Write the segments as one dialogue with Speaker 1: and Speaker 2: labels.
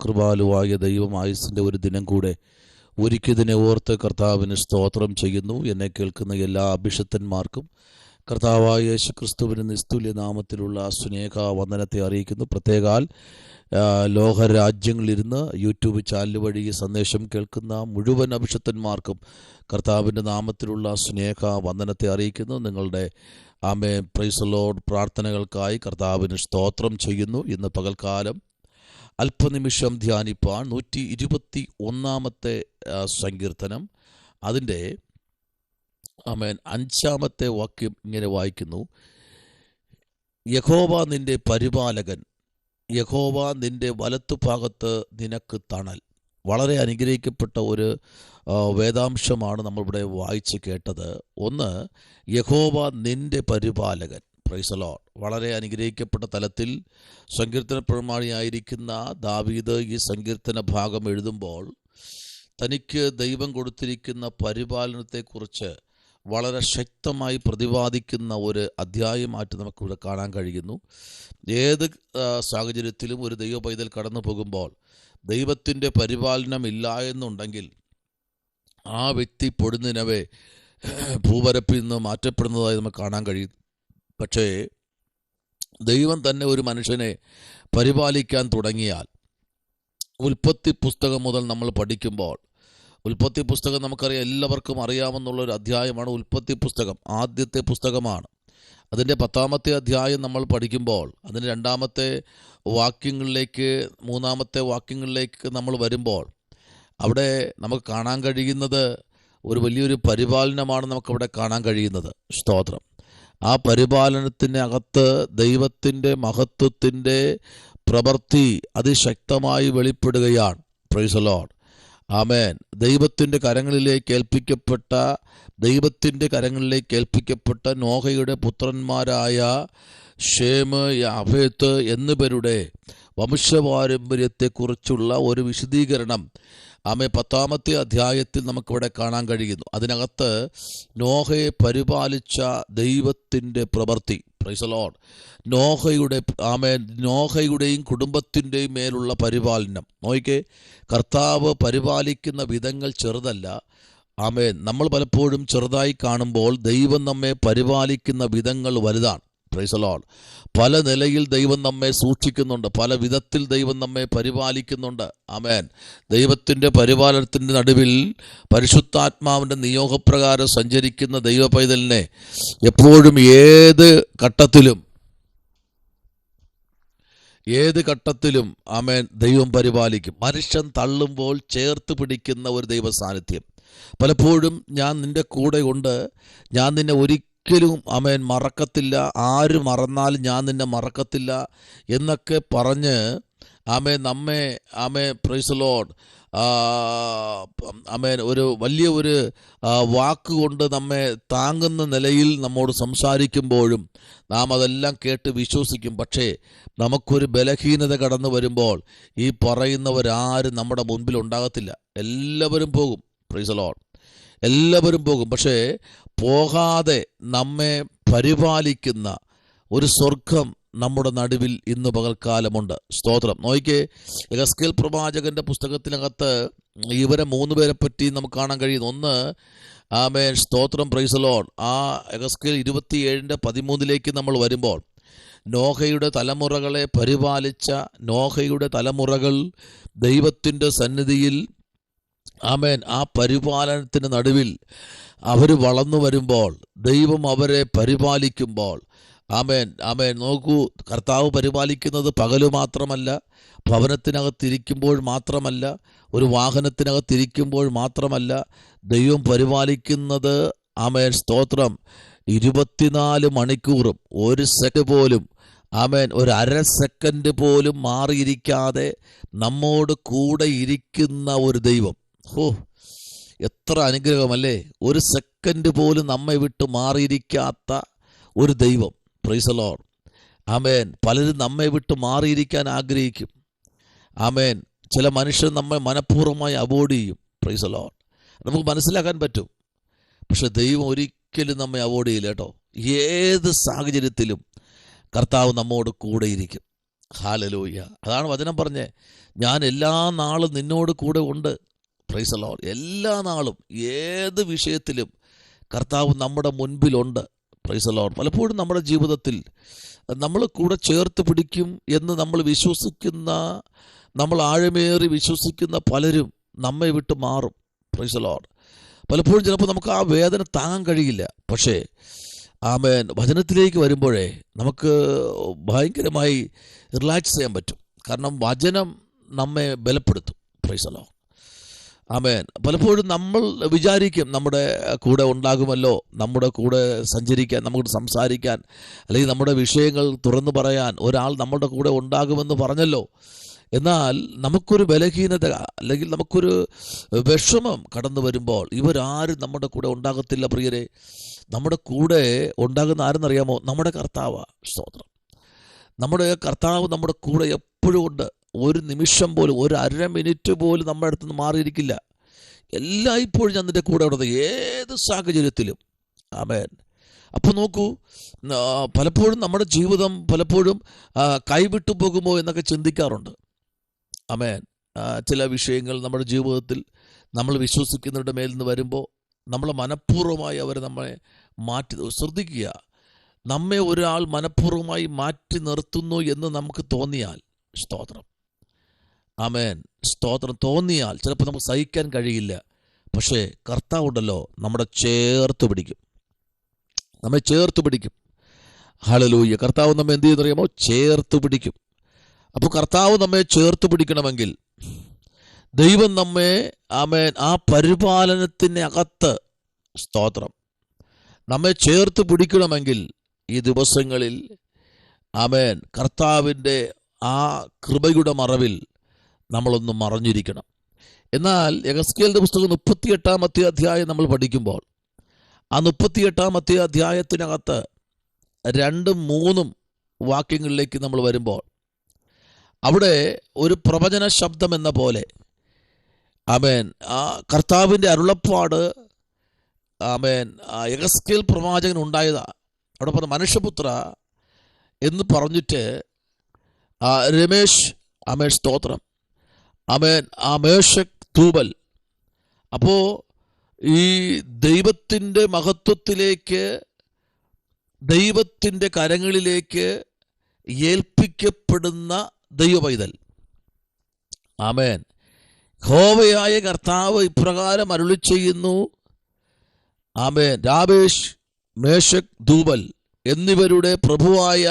Speaker 1: മഹാകൃപാലുവായ ദൈവം ആയുസ്സിൻ്റെ ഒരു ദിനം കൂടെ ഒരിക്കതിനെ ഓർത്ത് കർത്താവിന് സ്തോത്രം ചെയ്യുന്നു. എന്നെ കേൾക്കുന്ന എല്ലാ അഭിഷക്തന്മാർക്കും കർത്താവായ യേശുക്രിസ്തുവിന് നിസ്തുല്യ നാമത്തിലുള്ള സ്നേഹ വന്ദനത്തെ അറിയിക്കുന്നു. പ്രത്യേകാൽ ലോകരാജ്യങ്ങളിലിരുന്ന് യൂട്യൂബ് ചാനൽ വഴി ഈ സന്ദേശം കേൾക്കുന്ന മുഴുവൻ അഭിഷക്തന്മാർക്കും കർത്താവിൻ്റെ നാമത്തിലുള്ള സ്നേഹ വന്ദനത്തെ അറിയിക്കുന്നു. നിങ്ങളുടെ പ്രൈസ് ദി ലോർഡ് പ്രാർത്ഥനകൾക്കായി കർത്താവിന് സ്തോത്രം ചെയ്യുന്നു. ഇന്ന് പകൽക്കാലം അല്പനിമിഷം ധ്യാനിപ്പാൻ 121 സങ്കീർത്തനം അതിൻ്റെ 5 വാക്യം ഇങ്ങനെ വായിക്കുന്നു: യഹോവ നിന്റെ പരിപാലകൻ, യഹോവ നിന്റെ വലത്തുഭാഗത്ത് നിനക്ക് തണൽ. വളരെ അനുഗ്രഹിക്കപ്പെട്ട ഒരു വേദാംശമാണ് നമ്മളിവിടെ വായിച്ച് കേട്ടത്. ഒന്ന്, യഹോവ നിന്റെ പരിപാലകൻ. Price the Lord. വളരെ അനുഗ്രഹിക്കപ്പെട്ട തലത്തിൽ സങ്കീർത്തന പ്രമാണിയായിരിക്കുന്ന ദാവീദ് ഈ സങ്കീർത്തന ഭാഗം എഴുതുമ്പോൾ തനിക്ക് ദൈവം കൊടുത്തിരിക്കുന്ന പരിപാലനത്തെക്കുറിച്ച് വളരെ ശക്തമായി പ്രതിപാദിക്കുന്ന ഒരു അധ്യായമായിട്ട് നമുക്കിവിടെ കാണാൻ കഴിയുന്നു. ഏത് സാഹചര്യത്തിലും ഒരു ദൈവ പൈതൽ കടന്നു പോകുമ്പോൾ ദൈവത്തിൻ്റെ പരിപാലനം ഇല്ല എന്നുണ്ടെങ്കിൽ ആ വ്യക്തി പൊടുന്നിനവേ ഭൂപരപ്പിൽ നിന്ന് മാറ്റപ്പെടുന്നതായി നമുക്ക് കാണാൻ കഴിയും. പക്ഷേ ദൈവം തന്നെ ഒരു മനുഷ്യനെ പരിപാലിക്കാൻ തുടങ്ങിയാൽ, ഉൽപ്പത്തി പുസ്തകം മുതൽ നമ്മൾ പഠിക്കുമ്പോൾ, ഉൽപ്പത്തി പുസ്തകം നമുക്കറിയാം, എല്ലാവർക്കും അറിയാമെന്നുള്ളൊരു അധ്യായമാണ് ഉൽപ്പത്തി പുസ്തകം. ആദ്യത്തെ പുസ്തകമാണ്. അതിൻ്റെ 10-ാമത്തെ അധ്യായം നമ്മൾ പഠിക്കുമ്പോൾ അതിൻ്റെ 2-ാമത്തെ വാക്യങ്ങളിലേക്ക് 3-ാമത്തെ വാക്യങ്ങളിലേക്ക് നമ്മൾ വരുമ്പോൾ അവിടെ നമുക്ക് കാണാൻ കഴിയുന്നത് ഒരു വലിയൊരു പരിപാലനമാണ് നമുക്കവിടെ കാണാൻ കഴിയുന്നത്. സ്തോത്രം. ആ പരിപാലനത്തിൻ്റെ അകത്ത് ദൈവത്തിൻ്റെ മഹത്വത്തിൻ്റെ പ്രവൃത്തി അതിശക്തമായി വെളിപ്പെടുകയാണ്. Praise the Lord. ആമേൻ. ദൈവത്തിൻ്റെ കരങ്ങളിലേക്ക് ഏൽപ്പിക്കപ്പെട്ട നോഹയുടെ പുത്രന്മാരായ ഷേമ്, യാഫേത്ത് എന്നിവരുടെ വംശപാരമ്പര്യത്തെക്കുറിച്ചുള്ള ഒരു വിശദീകരണം 10-ാമത്തെ അധ്യായത്തിൽ നമുക്കിവിടെ കാണാൻ കഴിയുന്നു. അതിനകത്ത് നോഹയെ പരിപാലിച്ച ദൈവത്തിൻ്റെ പ്രവൃത്തി. Price the Lord. നോഹയുടെയും കുടുംബത്തിൻ്റെയും മേലുള്ള പരിപാലനം നോക്കിക്കേ. കർത്താവ് പരിപാലിക്കുന്ന വിധങ്ങൾ ചെറുതല്ല. നമ്മൾ പലപ്പോഴും ചെറുതായി കാണുമ്പോൾ ദൈവം നമ്മെ പരിപാലിക്കുന്ന വിധങ്ങൾ വലുതാണ്. Price the Lord. പല നിലയിൽ ദൈവം നമ്മെ സൂക്ഷിക്കുന്നുണ്ട്, പല വിധത്തിൽ ദൈവം നമ്മെ പരിപാലിക്കുന്നുണ്ട്. ആമേൻ. ദൈവത്തിൻ്റെ പരിപാലനത്തിൻ്റെ നടുവിൽ പരിശുദ്ധാത്മാവിൻ്റെ നിയോഗപ്രകാരം സഞ്ചരിക്കുന്ന ദൈവ പൈതലിനെ എപ്പോഴും ഏത് ഘട്ടത്തിലും ആമേൻ ദൈവം പരിപാലിക്കും. മനുഷ്യൻ തള്ളുമ്പോൾ ചേർത്ത് പിടിക്കുന്ന ഒരു ദൈവ സാന്നിധ്യം. പലപ്പോഴും ഞാൻ നിൻ്റെ കൂടെ ഉണ്ട്, ഞാൻ നിന്നെ ഒരിക്കലും ആമേൻ മറക്കത്തില്ല, ആര് മറന്നാലും ഞാൻ നിന്നെ മറക്കത്തില്ല എന്നൊക്കെ പറഞ്ഞ് നമ്മെ പ്രൈസ് ദി ലോർഡ് ഒരു വലിയ ഒരു വാക്കുകൊണ്ട് നമ്മെ താങ്ങുന്ന നിലയിൽ നമ്മോട് സംസാരിക്കുമ്പോഴും നാം അതെല്ലാം കേട്ട് വിശ്വസിക്കും. പക്ഷേ നമുക്കൊരു ബലഹീനത കടന്നു വരുമ്പോൾ ഈ പറയുന്നവരാരും നമ്മുടെ മുൻപിൽ ഉണ്ടാകത്തില്ല. എല്ലാവരും പോകും. Price the Lord. എല്ലാവരും പോകും. പക്ഷേ പോകാതെ നമ്മെ പരിപാലിക്കുന്ന ഒരു സ്വർഗം നമ്മുടെ നടുവിൽ ഇന്ന് പകൽക്കാലമുണ്ട്. സ്തോത്രം. നോക്കിക്കേ, യെഹെസ്കേൽ പ്രവാചകന്റെ പുസ്തകത്തിനകത്ത് ഇവരെ 3 പേരെ പറ്റി നമുക്ക് കാണാൻ കഴിയുന്നു. ഒന്ന്, ആമേൻ, സ്തോത്രം, പ്രൈസ് ദി ലോർഡ്. ആ യെഹെസ്കേൽ 27:13 നമ്മൾ വരുമ്പോൾ നോഹയുടെ തലമുറകളെ പരിപാലിച്ച നോഹയുടെ തലമുറകൾ ദൈവത്തിൻ്റെ സന്നിധിയിൽ ആമേൻ ആ പരിപാലനത്തിന് നടുവിൽ അവർ വളർന്നു വരുമ്പോൾ, ദൈവം അവരെ പരിപാലിക്കുമ്പോൾ, ആമേൻ നോക്കൂ, കർത്താവ് പരിപാലിക്കുന്നത് പകല് മാത്രമല്ല, ഭവനത്തിനകത്തിരിക്കുമ്പോൾ മാത്രമല്ല, ഒരു വാഹനത്തിനകത്തിരിക്കുമ്പോൾ മാത്രമല്ല. ദൈവം പരിപാലിക്കുന്നത് ആമേൻ സ്തോത്രം 24 മണിക്കൂറും ഒരു സെക്കൻഡ് പോലും ഒരു 1/2 സെക്കൻഡ് പോലും മാറിയിരിക്കാതെ നമ്മോട് കൂടെ ഇരിക്കുന്ന ഒരു ദൈവം. എത്ര അനുഗ്രഹമല്ലേ! ഒരു സെക്കൻഡ് പോലും നമ്മെ വിട്ട് മാറിയിരിക്കാത്ത ഒരു ദൈവം. Praise the Lord. ആമേൻ. പലരും നമ്മെ വിട്ട് മാറിയിരിക്കാൻ ആഗ്രഹിക്കും. ആമേൻ. ചില മനുഷ്യർ നമ്മെ മനഃപൂർവ്വമായി അവോയ്ഡ് ചെയ്യും. Praise the Lord. നമുക്ക് മനസ്സിലാക്കാൻ പറ്റും. പക്ഷെ ദൈവം ഒരിക്കലും നമ്മെ അവോയ്ഡ് ചെയ്യില്ല കേട്ടോ. ഏത് സാഹചര്യത്തിലും കർത്താവ് നമ്മോട് കൂടെ ഇരിക്കും. ഹല്ലേലൂയ. അതാണ് വചനം പറഞ്ഞേ, ഞാൻ എല്ലാ നാളും നിന്നോട് കൂടെ ഉണ്ട്. Price the Lord. എല്ലാ നാളും ഏത് വിഷയത്തിലും കർത്താവ് നമ്മുടെ മുൻപിലുണ്ട്. Price the Lord. പലപ്പോഴും നമ്മുടെ ജീവിതത്തിൽ നമ്മൾ കൂടെ ചേർത്ത് പിടിക്കും എന്ന് നമ്മൾ വിശ്വസിക്കുന്ന, നമ്മൾ ആഴമേറി വിശ്വസിക്കുന്ന പലരും നമ്മെ വിട്ട് മാറും. Price the Lord. പലപ്പോഴും ചിലപ്പോൾ നമുക്ക് ആ വേദന താങ്ങാൻ കഴിയില്ല. പക്ഷേ ആമേൻ, വചനത്തിലേക്ക് വരുമ്പോഴേ നമുക്ക് ഭയങ്കരമായി റിലാക്സ് ചെയ്യാൻ പറ്റും. കാരണം വചനം നമ്മെ ബലപ്പെടുത്തും. Praise the Lord. ആമേൻ. പലപ്പോഴും നമ്മൾ വിചാരിക്കും നമ്മുടെ കൂടെ ഉണ്ടാകുമല്ലോ, നമ്മുടെ കൂടെ സഞ്ചരിക്കാൻ, നമുക്ക് സംസാരിക്കാൻ, അല്ലെങ്കിൽ നമ്മുടെ വിഷയങ്ങൾ തുറന്നു പറയാൻ ഒരാൾ നമ്മുടെ കൂടെ ഉണ്ടാകുമെന്ന് പറഞ്ഞല്ലോ. എന്നാൽ നമുക്കൊരു ബലഹീനത അല്ലെങ്കിൽ നമുക്കൊരു വിഷമം കടന്നു വരുമ്പോൾ ഇവരാരും നമ്മുടെ കൂടെ ഉണ്ടാകത്തില്ല പ്രിയരെ. നമ്മുടെ കൂടെ ഉണ്ടാകുന്ന ആരെന്നറിയാമോ? നമ്മുടെ കർത്താവാ. സ്തോത്രം. നമ്മുടെ കർത്താവ് നമ്മുടെ കൂടെ എപ്പോഴും ഉണ്ട്. ഒരു നിമിഷം പോലും, ഒരു അര മിനിറ്റ് പോലും നമ്മുടെ അടുത്ത് നിന്ന് മാറിയിരിക്കില്ല. എല്ലായ്പ്പോഴും ഞാൻ നിൻ്റെ കൂടെ ഉള്ളത്, ഏത് സാഹചര്യത്തിലും. ആമേൻ. അപ്പോൾ നോക്കൂ, പലപ്പോഴും നമ്മുടെ ജീവിതം പലപ്പോഴും കൈവിട്ടു പോകുമോ എന്നൊക്കെ ചിന്തിക്കാറുണ്ട്. ആമേൻ. ചില വിഷയങ്ങൾ നമ്മുടെ ജീവിതത്തിൽ നമ്മൾ വിശ്വസിക്കുന്നവരുടെ മേൽ നിന്ന് വരുമ്പോൾ നമ്മൾ മനഃപൂർവ്വമായി അവർ നമ്മെ മാറ്റി. ശ്രദ്ധിക്കുക, നമ്മെ ഒരാൾ മനഃപൂർവ്വമായി മാറ്റി നിർത്തുന്നു എന്ന് നമുക്ക് തോന്നിയാൽ, സ്തോത്രം, ആമേൻ, സ്തോത്രം, തോന്നിയാൽ ചിലപ്പോൾ നമുക്ക് സഹിക്കാൻ കഴിയില്ല. പക്ഷേ കർത്താവുണ്ടല്ലോ, നമ്മുടെ ചേർത്ത് പിടിക്കും, നമ്മെ ചേർത്ത് പിടിക്കും. ഹല്ലേലൂയ. കർത്താവ് നമ്മെ എന്ത് ചെയ്യുന്നറിയാമോ? ചേർത്ത് പിടിക്കും. അപ്പോൾ കർത്താവ് നമ്മെ ചേർത്ത് പിടിക്കണമെങ്കിൽ ദൈവം നമ്മെ, ആമേൻ, ആ പരിപാലനത്തിന് അകത്ത്, സ്തോത്രം, നമ്മെ ചേർത്ത് പിടിക്കണമെങ്കിൽ ഈ ദിവസങ്ങളിൽ, ആമേൻ, കർത്താവിൻ്റെ ആ കൃപയുടെ മറവിൽ നമ്മളൊന്ന് മറഞ്ഞിരിക്കണം. എന്നാൽ യെഹെസ്കേലിന്റെ പുസ്തകം 38-ാമത്തെ അധ്യായം നമ്മൾ പഠിക്കുമ്പോൾ ആ 38-ാമത്തെ അധ്യായത്തിനകത്ത് 2-3 വാക്യങ്ങളിലേക്ക് നമ്മൾ വരുമ്പോൾ അവിടെ ഒരു പ്രവചന ശബ്ദം എന്ന പോലെ, ആമേൻ, ആ കർത്താവിൻ്റെ അരുളപ്പാട്, ആമേൻ, യെഹെസ്കേൽ പ്രവാചകൻ ഉണ്ടായതാ. അവിടെ പറഞ്ഞ മനുഷ്യപുത്ര എന്ന് പറഞ്ഞിട്ട് രമേശ്, ആമേൻ, സ്തോത്രം, ആമേൻ, മേശക് തൂബൽ. അപ്പോൾ ഈ ദൈവത്തിൻ്റെ മഹത്വത്തിലേക്ക്, ദൈവത്തിൻ്റെ കരങ്ങളിലേക്ക് ഏൽപ്പിക്കപ്പെടുന്ന ദൈവപൈതൽ, ആമേൻ, യഹോവയായ കർത്താവ് ഇപ്രകാരം അരുളി ചെയ്യുന്നു, ആമേൻ, രാബേഷ്, മേശക്, തൂബൽ എന്നിവരുടെ പ്രഭുവായ,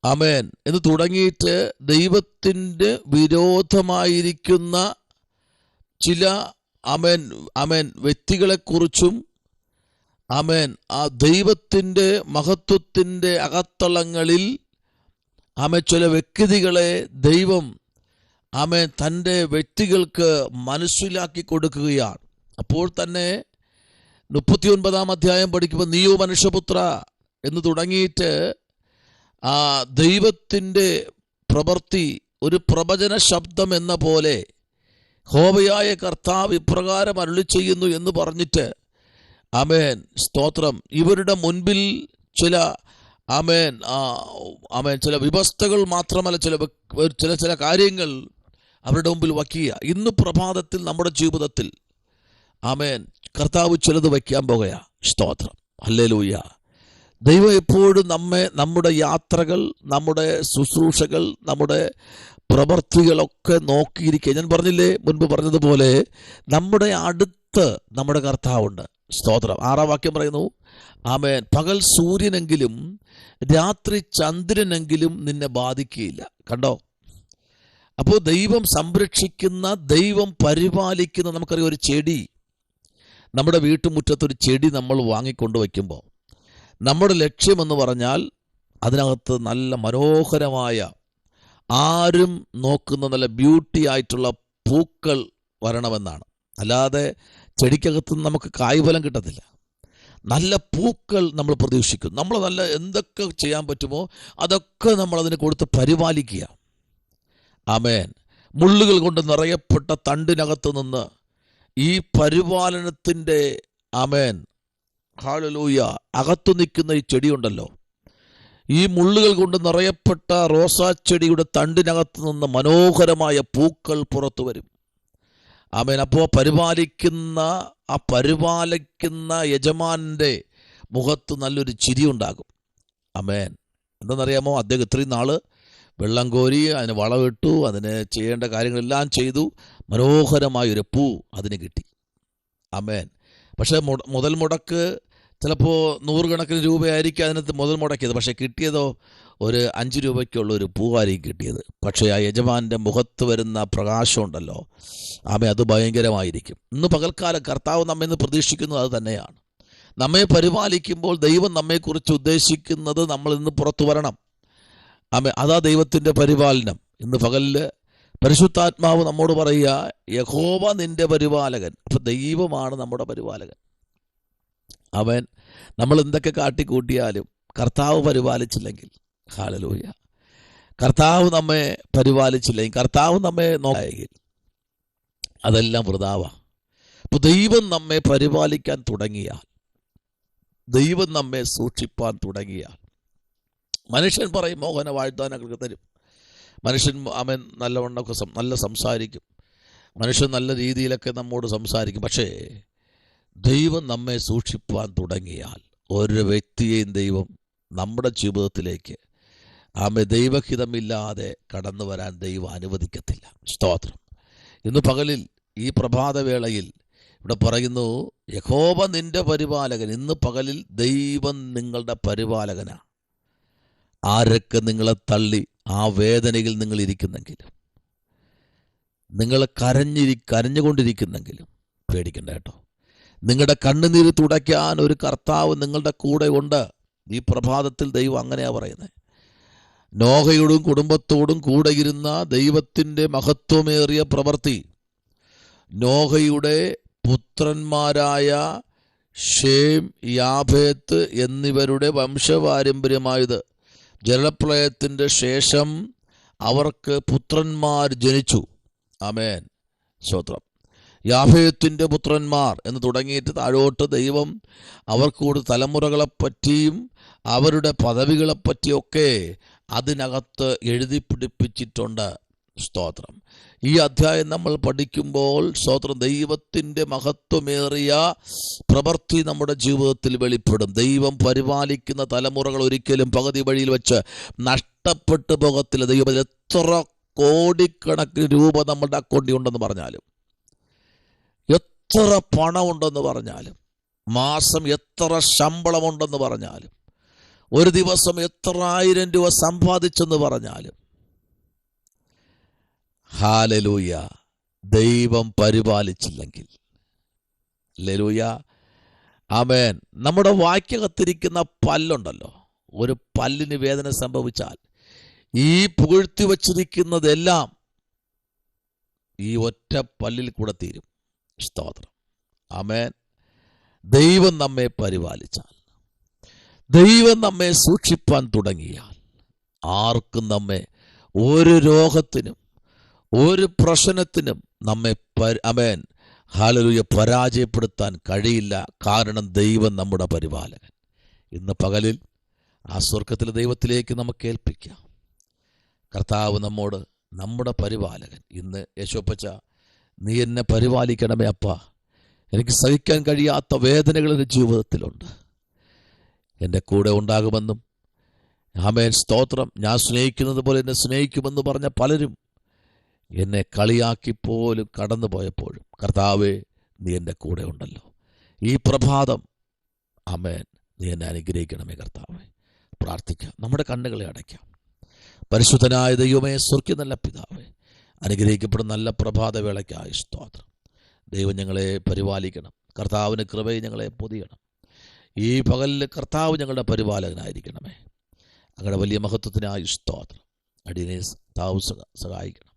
Speaker 1: ആമേൻ, എന്ന് തുടങ്ങിയിട്ട് ദൈവത്തിൻ്റെ വിരോധമായിരിക്കുന്ന ചില, ആമേൻ, ആമേൻ, വ്യക്തികളെക്കുറിച്ചും, ആമേൻ, ആ ദൈവത്തിൻ്റെ മഹത്വത്തിൻ്റെ അകത്തളങ്ങളിൽ, ആമേൻ, ചില വ്യക്തികളെ ദൈവം, ആമേൻ, തൻ്റെ വ്യക്തികൾക്ക് മനസ്സിലാക്കി കൊടുക്കുകയാണ്. അപ്പോൾ തന്നെ 39-ാം അധ്യായം പഠിക്കുമ്പോൾ നീയോ മനുഷ്യപുത്ര എന്ന് തുടങ്ങിയിട്ട് ആ ദൈവത്തിൻ്റെ പ്രവൃത്തി ഒരു പ്രവചന ശബ്ദം എന്ന പോലെ, യഹോവയായ കർത്താവ് ഇപ്രകാരം അരുളി ചെയ്യുന്നു എന്ന് പറഞ്ഞിട്ട്, ആമേൻ, സ്തോത്രം, ഇവരുടെ മുൻപിൽ ചില, ആമേൻ, ആമേൻ, ചില വ്യവസ്ഥകൾ മാത്രമല്ല, ചില കാര്യങ്ങൾ അവരുടെ മുമ്പിൽ വയ്ക്കുക. ഇന്ന് പ്രഭാതത്തിൽ നമ്മുടെ ജീവിതത്തിൽ, ആമേൻ, കർത്താവ് ചിലത് വയ്ക്കാൻ പോകുകയാ. സ്തോത്രം. ഹല്ലേലൂയ. ദൈവം എപ്പോഴും നമ്മെ, നമ്മുടെ യാത്രകൾ, നമ്മുടെ ശുശ്രൂഷകൾ, നമ്മുടെ പ്രവർത്തികളൊക്കെ നോക്കിയിരിക്കുക. ഞാൻ പറഞ്ഞില്ലേ, മുൻപ് പറഞ്ഞതുപോലെ നമ്മുടെ അടുത്ത് നമ്മുടെ കർത്താവുണ്ട്. സ്തോത്രം. 6-ാം വാക്യം പറയുന്നു, ആമേൻ, പകൽ സൂര്യനെങ്കിലും രാത്രി ചന്ദ്രനെങ്കിലും നിന്നെ ബാധിക്കുകയില്ല. കണ്ടോ? അപ്പോൾ ദൈവം സംരക്ഷിക്കുന്ന, ദൈവം പരിപാലിക്കുന്ന, നമുക്കറിയാം, ഒരു ചെടി, നമ്മുടെ വീട്ടുമുറ്റത്തൊരു ചെടി നമ്മൾ വാങ്ങിക്കൊണ്ട് വയ്ക്കുമ്പോൾ നമ്മുടെ ലക്ഷ്യമെന്ന് പറഞ്ഞാൽ അതിനകത്ത് നല്ല മനോഹരമായ, ആരും നോക്കുന്ന നല്ല ബ്യൂട്ടി ആയിട്ടുള്ള പൂക്കൾ വരണമെന്നാണ്. അല്ലാതെ ചെടിക്കകത്ത് നമുക്ക് കായ്ഫലം കിട്ടത്തില്ല. നല്ല പൂക്കൾ നമ്മൾ പ്രതീക്ഷിക്കും. നമ്മൾ നല്ല എന്തൊക്കെ ചെയ്യാൻ പറ്റുമോ അതൊക്കെ നമ്മൾ അതിന് കൊടുത്ത് പരിപാലിക്കുക. ആമേൻ. മുള്ളുകൾ കൊണ്ട് നിറയപ്പെട്ട തണ്ടിനകത്ത് നിന്ന് ഈ പരിപാലനത്തിൻ്റെ, ആമേൻ, ഹല്ലേലൂയ, അകത്തു നിൽക്കുന്ന ഈ ചെടിയുണ്ടല്ലോ, ഈ മുള്ളുകൾ കൊണ്ട് നിറയപ്പെട്ട റോസാച്ചെടിയുടെ തണ്ടിനകത്ത് നിന്ന് മനോഹരമായ പൂക്കൾ പുറത്തു വരും. ആമേൻ. അപ്പോൾ പരിപാലിക്കുന്ന യജമാനന്റെ മുഖത്ത് നല്ലൊരു ചിരി ഉണ്ടാകും. ആമേൻ. എന്തെന്നറിയാമോ? അദ്ദേഹം ഇത്രയും നാള് വെള്ളം കോരി അതിന് വളമിട്ടു, അതിന് ചെയ്യേണ്ട കാര്യങ്ങളെല്ലാം ചെയ്തു, മനോഹരമായൊരു പൂ അതിന് കിട്ടി. ആമേൻ. പക്ഷേ മുതൽ മുടക്ക് ചിലപ്പോൾ 100 കണക്കിന് രൂപയായിരിക്കും അതിനകത്ത് മുതൽ മുടക്കിയത്. പക്ഷേ കിട്ടിയതോ ഒരു 5 രൂപയ്ക്കുള്ള ഒരു പൂവായിരിക്കും കിട്ടിയത്. പക്ഷേ ആ യജമാൻ്റെ മുഖത്ത് വരുന്ന പ്രകാശം ഉണ്ടല്ലോ, ആമേ, അത് ഭയങ്കരമായിരിക്കും. ഇന്ന് പകൽക്കാലം കർത്താവ് നമ്മെ ഇന്ന് പ്രതീക്ഷിക്കുന്നത് അത് തന്നെയാണ്. നമ്മെ പരിപാലിക്കുമ്പോൾ ദൈവം നമ്മെക്കുറിച്ച് ഉദ്ദേശിക്കുന്നത് നമ്മൾ ഇന്ന് പുറത്തു വരണം. ആമേ, അതാ ദൈവത്തിൻ്റെ പരിപാലനം. ഇന്ന് പകലിൽ പരിശുദ്ധാത്മാവ് നമ്മോട് പറയുക, യഹോവ നിന്റെ പരിപാലകൻ. അപ്പം ദൈവമാണ് നമ്മുടെ പരിപാലകൻ. അവൻ നമ്മൾ എന്തൊക്കെ കാട്ടിക്കൂട്ടിയാലും കർത്താവ് പരിപാലിച്ചില്ലെങ്കിൽ, ഹല്ലേലൂയ, കർത്താവ് നമ്മെ പരിപാലിച്ചില്ലെങ്കിൽ, കർത്താവ് നമ്മെ നോക്കിയെങ്കിൽ അതെല്ലാം വൃഥാവാ. അപ്പോൾ ദൈവം നമ്മെ പരിപാലിക്കാൻ തുടങ്ങിയാൽ, ദൈവം നമ്മെ സൂക്ഷിപ്പാൻ തുടങ്ങിയാൽ, മനുഷ്യൻ പറയും മോഹന വാഴ്ത്താനൊക്കെ തരും, മനുഷ്യൻ അവൻ നല്ലവണ്ണമൊക്കെ നല്ല സംസാരിക്കും, മനുഷ്യൻ നല്ല രീതിയിലൊക്കെ നമ്മോട് സംസാരിക്കും. പക്ഷേ ദൈവം നമ്മെ സൂക്ഷിപ്പാൻ തുടങ്ങിയാൽ ഒരു വ്യക്തിയെയും ദൈവം നമ്മുടെ ജീവിതത്തിലേക്ക് ദൈവഹിതമില്ലാതെ കടന്നു വരാൻ ദൈവം അനുവദിക്കത്തില്ല. സ്തോത്രം. ഇന്ന് പകലിൽ ഈ പ്രഭാതവേളയിൽ ഇവിടെ പറയുന്നു, യഹോവ നിന്റെ പരിപാലകൻ. ഇന്ന് പകലിൽ ദൈവം നിങ്ങളുടെ പരിപാലകനാണ്. ആരൊക്കെ നിങ്ങളെ തള്ളി ആ വേദനയിൽ നിങ്ങൾ ഇരിക്കുന്നെങ്കിലും, നിങ്ങൾ കരഞ്ഞുകൊണ്ടിരിക്കുന്നെങ്കിലും പേടിക്കണ്ട കേട്ടോ. നിങ്ങളുടെ കണ്ണുനീര് തുടയ്ക്കാൻ ഒരു കർത്താവ് നിങ്ങളുടെ കൂടെ ഉണ്ട്. ഈ പ്രഭാതത്തിൽ ദൈവം അങ്ങനെയാണ് പറയുന്നത്. നോഹയോടും കുടുംബത്തോടും കൂടെ ഇരുന്ന ദൈവത്തിൻ്റെ മഹത്വമേറിയ പ്രവൃത്തി, നോഹയുടെ പുത്രന്മാരായ ഷേം, യാഫേത്ത് എന്നിവരുടെ വംശപാരമ്പര്യമായത്. ജലപ്രളയത്തിൻ്റെ ശേഷം അവർക്ക് പുത്രന്മാർ ജനിച്ചു. ആമേൻ. സ്തോത്രം. യാഫേത്തിൻ്റെ പുത്രന്മാർ എന്ന് തുടങ്ങിയിട്ട് താഴോട്ട് ദൈവം അവർക്ക് കൂടി തലമുറകളെപ്പറ്റിയും അവരുടെ പദവികളെപ്പറ്റിയൊക്കെ അതിനകത്ത് എഴുതി പിടിപ്പിച്ചിട്ടുണ്ട്. സ്തോത്രം. ഈ അധ്യായം നമ്മൾ പഠിക്കുമ്പോൾ സ്തോത്രം, ദൈവത്തിൻ്റെ മഹത്വമേറിയ പ്രവൃത്തി നമ്മുടെ ജീവിതത്തിൽ വെളിപ്പെടും. ദൈവം പരിപാലിക്കുന്ന തലമുറകൾ ഒരിക്കലും പകുതി വഴിയിൽ വെച്ച് നഷ്ടപ്പെട്ടു പോകത്തില്ല. ദൈവം എത്ര കോടിക്കണക്കിന് രൂപ നമ്മുടെ അക്കൗണ്ടിൽ ഉണ്ടെന്ന് പറഞ്ഞാലും, എത്ര പണമുണ്ടെന്ന് പറഞ്ഞാലും, മാസം എത്ര ശമ്പളമുണ്ടെന്ന് പറഞ്ഞാലും, ഒരു ദിവസം എത്ര 1000 രൂപ സമ്പാദിച്ചെന്ന് പറഞ്ഞാലും, ഹല്ലേലൂയ, ദൈവം പരിപാലിച്ചില്ലെങ്കിൽ, ഹല്ലേലൂയ, ആമേൻ. നമ്മുടെ വായ്ക്കകത്തിരിക്കുന്ന പല്ലുണ്ടല്ലോ, ഒരു പല്ലിന് വേദന സംഭവിച്ചാൽ ഈ പുകഴ്ത്തി വച്ചിരിക്കുന്നതെല്ലാം ഈ ഒറ്റ പല്ലിൽ കൂടെ തീരും. സ്തോത്രം. ആമേൻ. ദൈവം നമ്മെ പരിപാലിച്ചാൽ, ദൈവം നമ്മെ സൂക്ഷിപ്പാൻ തുടങ്ങിയാൽ, ആർക്കും നമ്മെ ഒരു രോഗത്തിനും ഒരു പ്രശ്നത്തിനും നമ്മെ ആമേൻ, ഹല്ലേലൂയ, പരാജയപ്പെടുത്താൻ കഴിയില്ല. കാരണം ദൈവം നമ്മുടെ പരിപാലകൻ. ഇന്ന് പകലിൽ ആ സ്വർഗത്തിലെ ദൈവത്തിലേക്ക് നമുക്ക് ഏൽപ്പിക്കാം. കർത്താവ് നമ്മോട്, നമ്മുടെ പരിപാലകൻ. ഇന്ന് യേശോപ്പച്ച, നീ എന്നെ പരിപാലിക്കണമേ അപ്പ, എനിക്ക് സഹിക്കാൻ കഴിയാത്ത വേദനകൾ എൻ്റെ ജീവിതത്തിലുണ്ട്, എൻ്റെ കൂടെ ഉണ്ടാകുമെന്നും, ആമേൻ, സ്തോത്രം, ഞാൻ സ്നേഹിക്കുന്നത് പോലെ എന്നെ സ്നേഹിക്കുമെന്ന് പറഞ്ഞ പലരും എന്നെ കളിയാക്കിപ്പോലും കടന്നു പോയപ്പോഴും, കർത്താവേ, നീ എൻ്റെ കൂടെ ഉണ്ടല്ലോ. ഈ പ്രഭാതം ആമേൻ, നീ എന്നെ അനുഗ്രഹിക്കണമേ കർത്താവേ. പ്രാർത്ഥിക്കാം. നമ്മുടെ കണ്ണുകളെ അടയ്ക്കാം. പരിശുദ്ധനായ ദൈവമേ, സ്വർഗ്ഗ നല്ല പിതാവേ, അനുഗ്രഹിക്കപ്പെടുന്ന നല്ല പ്രഭാതവേളയ്ക്കായി സ്തോത്രം. ദൈവം ഞങ്ങളെ പരിപാലിക്കണം. കർത്താവിന് കൃപയെ ഞങ്ങളെ പൊതിയണം. ഈ പകലിൽ കർത്താവ് ഞങ്ങളുടെ പരിപാലകനായിരിക്കണമേ. അങ്ങയുടെ വലിയ മഹത്വത്തിനായി സ്തോത്രം. അടിയനെ താവ് സഹായിക്കണം,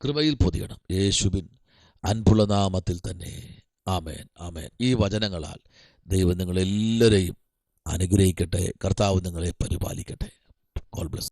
Speaker 1: കൃപയിൽ പൊതിയണം. യേശുവിൻ അൻപുള്ള നാമത്തിൽ തന്നെ. ആമേൻ, ആമേൻ. ഈ വചനങ്ങളാൽ ദൈവം നിങ്ങളെല്ലാവരെയും അനുഗ്രഹിക്കട്ടെ. കർത്താവ് നിങ്ങളെ പരിപാലിക്കട്ടെ. God bless.